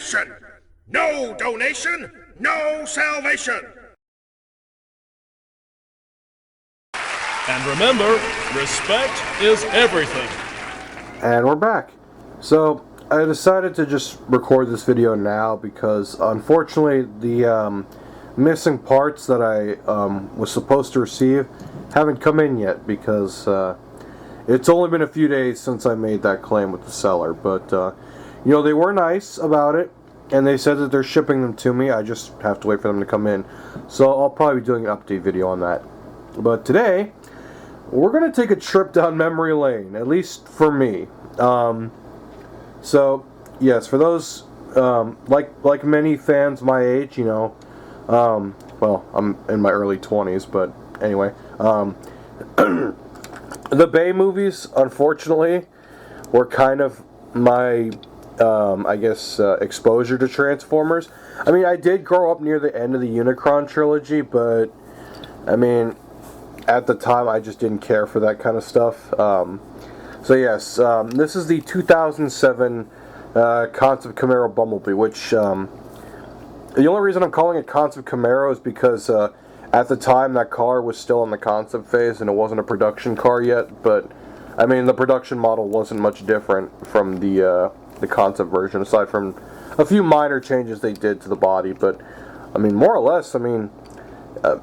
nation. No donation, no salvation. And remember, respect is everything. And we're back. So, I decided to just record this video now because, unfortunately, the missing parts that I was supposed to receive haven't come in yet because it's only been a few days since I made that claim with the seller. But, you know, they were nice about it, and they said that they're shipping them to me. I just have to wait for them to come in. So, I'll probably be doing an update video on that. But today, we're going to take a trip down memory lane, at least for me. So, yes, for those, like many fans my age, you know, well, I'm in my early 20s, but anyway, the Bay movies, unfortunately, were kind of my, I guess, exposure to Transformers. I mean, I did grow up near the end of the Unicron trilogy, but, I mean, at the time, I just didn't care for that kind of stuff. So yes, this is the 2007 Concept Camaro Bumblebee, which, the only reason I'm calling it Concept Camaro is because, at the time, that car was still in the concept phase, and it wasn't a production car yet, but, I mean, the production model wasn't much different from the concept version, aside from a few minor changes they did to the body, but, I mean, more or less, I mean,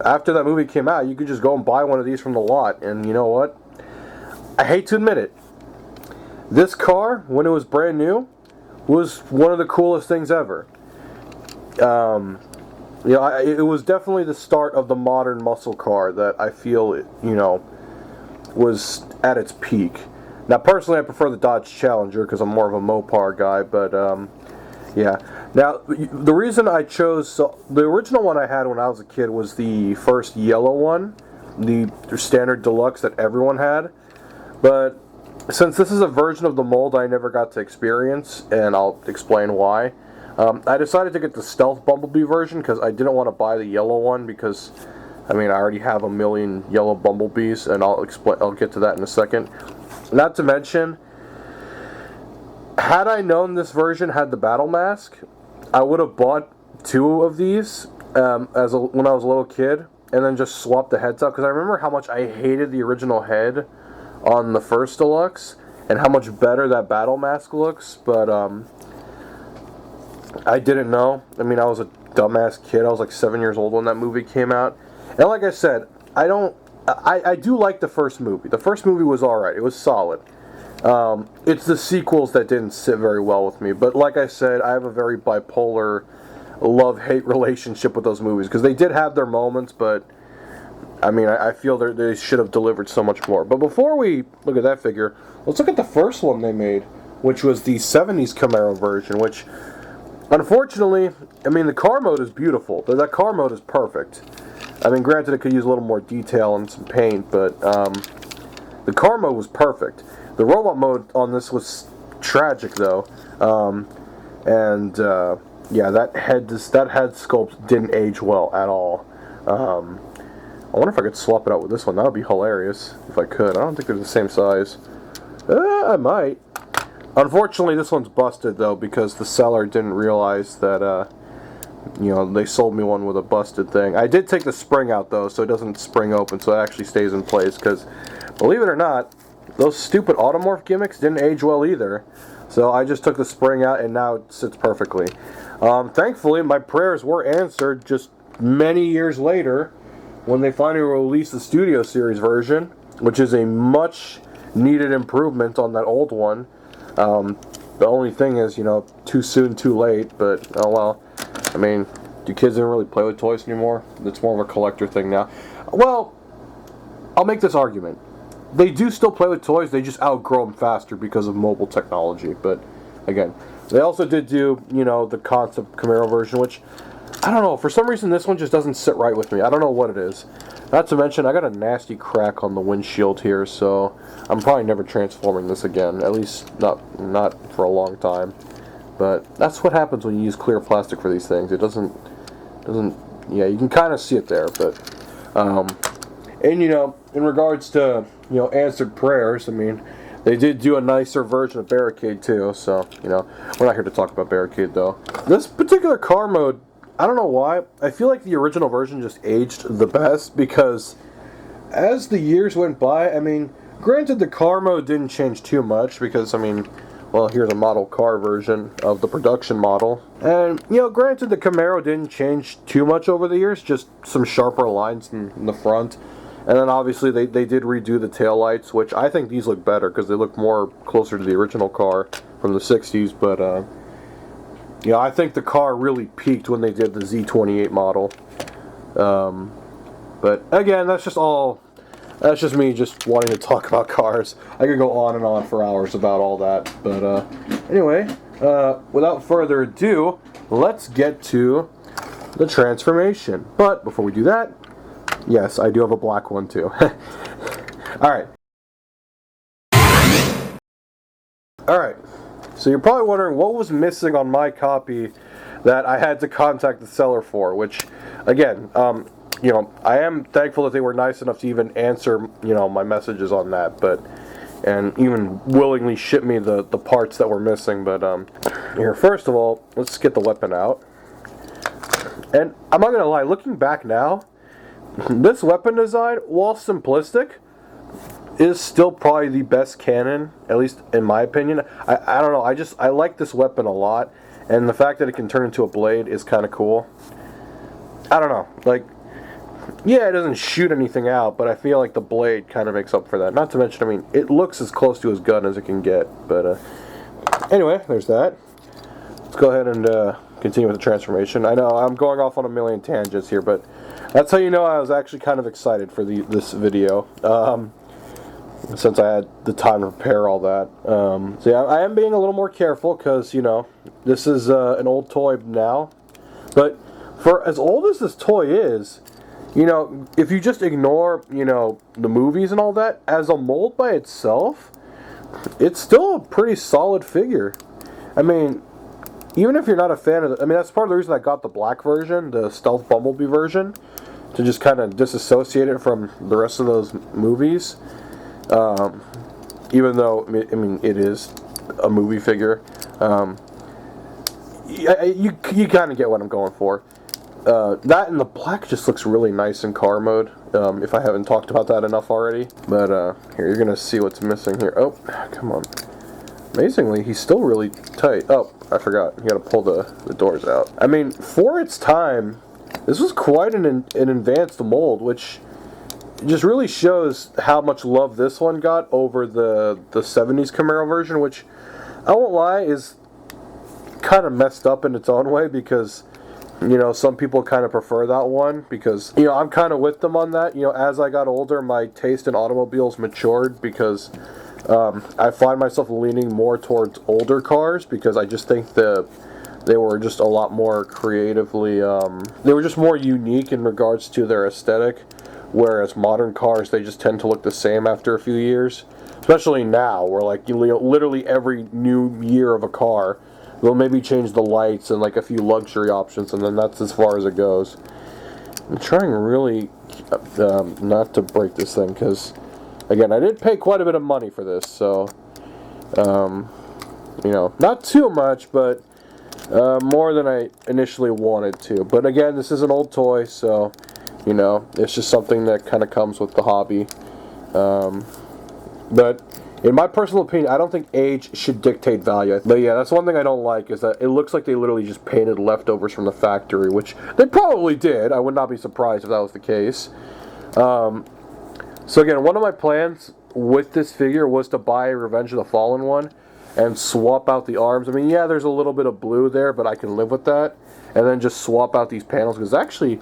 after that movie came out, you could just go and buy one of these from the lot, and you know what? I hate to admit it. This car, when it was brand new, was one of the coolest things ever. You know, it was definitely the start of the modern muscle car that I feel, you know, was at its peak. Now, personally, I prefer the Dodge Challenger because I'm more of a Mopar guy, but, yeah. Now, the reason I chose, so the original one I had when I was a kid was the first yellow one, the standard deluxe that everyone had, but since this is a version of the mold I never got to experience, and I'll explain why, I decided to get the Stealth Bumblebee version because I didn't want to buy the yellow one because, I mean, I already have a million yellow Bumblebees, and I'll get to that in a second. Not to mention, had I known this version had the battle mask, I would have bought two of these when I was a little kid, and then just swapped the heads out, because I remember how much I hated the original head on the first Deluxe, and how much better that battle mask looks, but, I didn't know. I mean, I was a dumbass kid. I was like 7 years old when that movie came out, and like I said, I do like the first movie. The first movie was alright. It was solid. It's the sequels that didn't sit very well with me, but like I said, I have a very bipolar love-hate relationship with those movies, because they did have their moments, but I mean, I feel they should have delivered so much more. But before we look at that figure, let's look at the first one they made, which was the 70s Camaro version, which, unfortunately, I mean, the car mode is beautiful. That car mode is perfect. I mean, granted, it could use a little more detail and some paint, but the car mode was perfect. The robot mode on this was tragic, though. Yeah, that head sculpt didn't age well at all. I wonder if I could swap it out with this one. That would be hilarious if I could. I don't think they're the same size. I might. Unfortunately, this one's busted, though, because the seller didn't realize that, you know, they sold me one with a busted thing. I did take the spring out, though, so it doesn't spring open, so it actually stays in place, because, believe it or not, those stupid automorph gimmicks didn't age well either. So I just took the spring out, and now it sits perfectly. Thankfully, my prayers were answered just many years later when they finally released the Studio Series version, which is a much needed improvement on that old one. The only thing is, you know, too soon, too late, but oh well. I mean, do kids even really play with toys anymore? It's more of a collector thing now. Well, I'll make this argument. They do still play with toys, they just outgrow them faster because of mobile technology, but again, they also did do, you know, the Concept Camaro version, which, I don't know, for some reason this one just doesn't sit right with me. I don't know what it is. Not to mention, I got a nasty crack on the windshield here, so I'm probably never transforming this again. At least, not for a long time. But that's what happens when you use clear plastic for these things. It doesn't, yeah, you can kind of see it there, but, and you know, in regards to, you know, answered prayers, I mean, They did do a nicer version of Barricade too, so, you know, we're not here to talk about Barricade though. This particular car mode, I don't know why, I feel like the original version just aged the best because as the years went by, I mean, granted the car mode didn't change too much because, I mean, well, here's a model car version of the production model. And, you know, granted the Camaro didn't change too much over the years, just some sharper lines in the front. And then obviously they did redo the taillights, which I think these look better because they look more closer to the original car from the 60s. But, you know, I think the car really peaked when they did the Z28 model. But again, that's just me just wanting to talk about cars. I could go on and on for hours about all that. But anyway, without further ado, let's get to the transformation. But before we do that, yes, I do have a black one too. Alright. Alright. So you're probably wondering what was missing on my copy that I had to contact the seller for, which, again, you know, I am thankful that they were nice enough to even answer, you know, my messages on that, and even willingly ship me the parts that were missing, but, here, first of all, let's get the weapon out. And I'm not gonna lie, looking back now, this weapon design, while simplistic, is still probably the best cannon, at least in my opinion. I don't know, I like this weapon a lot, and the fact that it can turn into a blade is kind of cool. I don't know, like, yeah, it doesn't shoot anything out, but I feel like the blade kind of makes up for that. Not to mention, I mean, it looks as close to his gun as it can get, but, anyway, there's that. Let's go ahead and, continue with the transformation. I know, I'm going off on a million tangents here, but that's how you know I was actually kind of excited for this video, since I had the time to prepare all that. So yeah, I am being a little more careful, because, you know, this is, an old toy now, but for as old as this toy is, you know, if you just ignore, you know, the movies and all that, as a mold by itself, it's still a pretty solid figure. I mean, even if you're not a fan of it, I mean, that's part of the reason I got the black version, the stealth Bumblebee version, to just kind of disassociate it from the rest of those movies. Even though, I mean, it is a movie figure. You kind of get what I'm going for. That and the black just looks really nice in car mode, if I haven't talked about that enough already. But, here, you're gonna see what's missing here. Oh, come on. Amazingly, he's still really tight. Oh, I forgot. You gotta pull the doors out. I mean, for its time, this was quite an advanced mold, which just really shows how much love this one got over the 70s Camaro version, which, I won't lie, is kind of messed up in its own way, because, you know, some people kind of prefer that one, because, you know, I'm kind of with them on that. You know, as I got older, my taste in automobiles matured, because I find myself leaning more towards older cars, because I just think they were just a lot more creatively, they were just more unique in regards to their aesthetic, whereas modern cars, they just tend to look the same after a few years, especially now, where, like, you know, literally every new year of a car, they'll maybe change the lights and, like, a few luxury options, and then that's as far as it goes. I'm trying really not to break this thing, because, again, I did pay quite a bit of money for this, so, you know, not too much, but more than I initially wanted to. But again, this is an old toy, so, you know, it's just something that kind of comes with the hobby. But in my personal opinion, I don't think age should dictate value. But yeah, that's one thing I don't like, is that it looks like they literally just painted leftovers from the factory, which they probably did. I would not be surprised if that was the case. So again, one of my plans with this figure was to buy a Revenge of the Fallen one and swap out the arms. I mean, yeah, there's a little bit of blue there, but I can live with that. And then just swap out these panels, because it's actually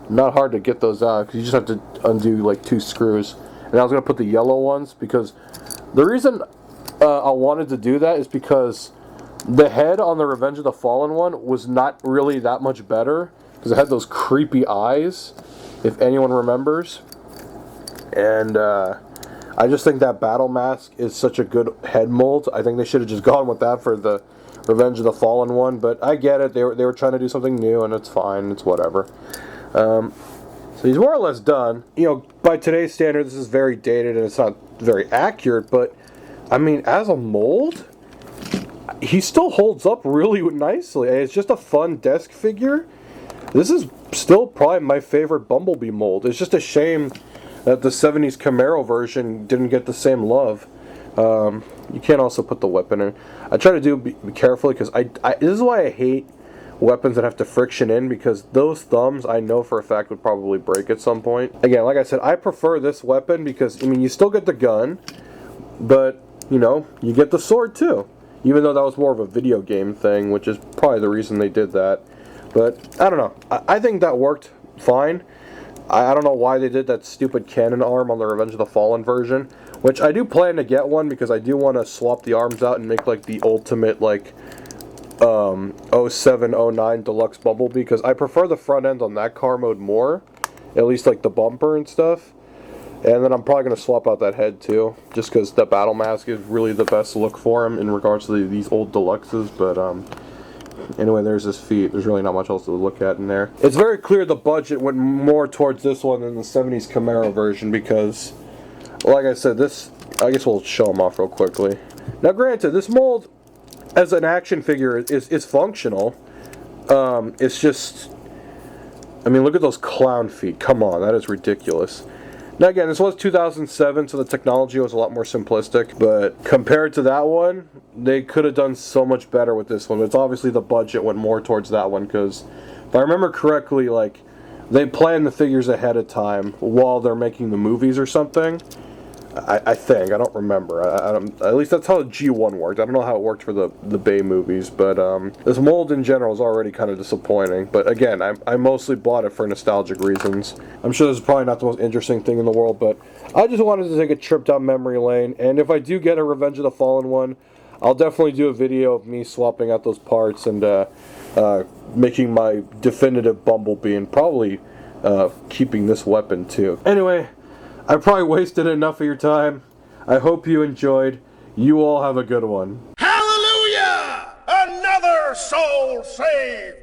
not hard to get those out, because you just have to undo like 2 screws. And I was going to put the yellow ones, because the reason I wanted to do that is because the head on the Revenge of the Fallen one was not really that much better, because it had those creepy eyes, if anyone remembers. And I just think that battle mask is such a good head mold. I think they should have just gone with that for the Revenge of the Fallen one, but I get it. They were trying to do something new, and it's fine. It's whatever. So he's more or less done. You know, by today's standard, this is very dated and it's not very accurate, but I mean, as a mold, he still holds up really nicely. It's just a fun desk figure. This is still probably my favorite Bumblebee mold. It's just a shame that the 70s Camaro version didn't get the same love. You can't also put the weapon in. I try to be carefully because this is why I hate weapons that have to friction in, because those thumbs I know for a fact would probably break at some point. Again, like I said, I prefer this weapon because, I mean, you still get the gun, but, you know, you get the sword too. Even though that was more of a video game thing, which is probably the reason they did that. But, I don't know. I think that worked fine. I don't know why they did that stupid cannon arm on the Revenge of the Fallen version, which I do plan to get one because I do want to swap the arms out and make like the ultimate like 07, 09 Deluxe Bumblebee, because I prefer the front end on that car mode more, at least like the bumper and stuff. And then I'm probably going to swap out that head too, just because the battle mask is really the best look for him in regards to these old Deluxes. But anyway, there's his feet. There's really not much else to look at in there. It's very clear the budget went more towards this one than the 70s Camaro version because, like I said, this, I guess we'll show them off real quickly. Now granted, this mold as an action figure is functional. It's just, I mean, look at those clown feet. Come on, that is ridiculous. Now again, this was 2007, so the technology was a lot more simplistic, but compared to that one, they could have done so much better with this one. It's obviously the budget went more towards that one, because if I remember correctly, like, they planned the figures ahead of time while they're making the movies or something. I think. I don't remember. At least that's how G1 worked. I don't know how it worked for the Bay movies, but this mold in general is already kind of disappointing. But again, I mostly bought it for nostalgic reasons. I'm sure this is probably not the most interesting thing in the world, but I just wanted to take a trip down memory lane. And if I do get a Revenge of the Fallen one, I'll definitely do a video of me swapping out those parts and making my definitive Bumblebee, and probably keeping this weapon too. Anyway, I probably wasted enough of your time. I hope you enjoyed. You all have a good one. Hallelujah! Another soul saved!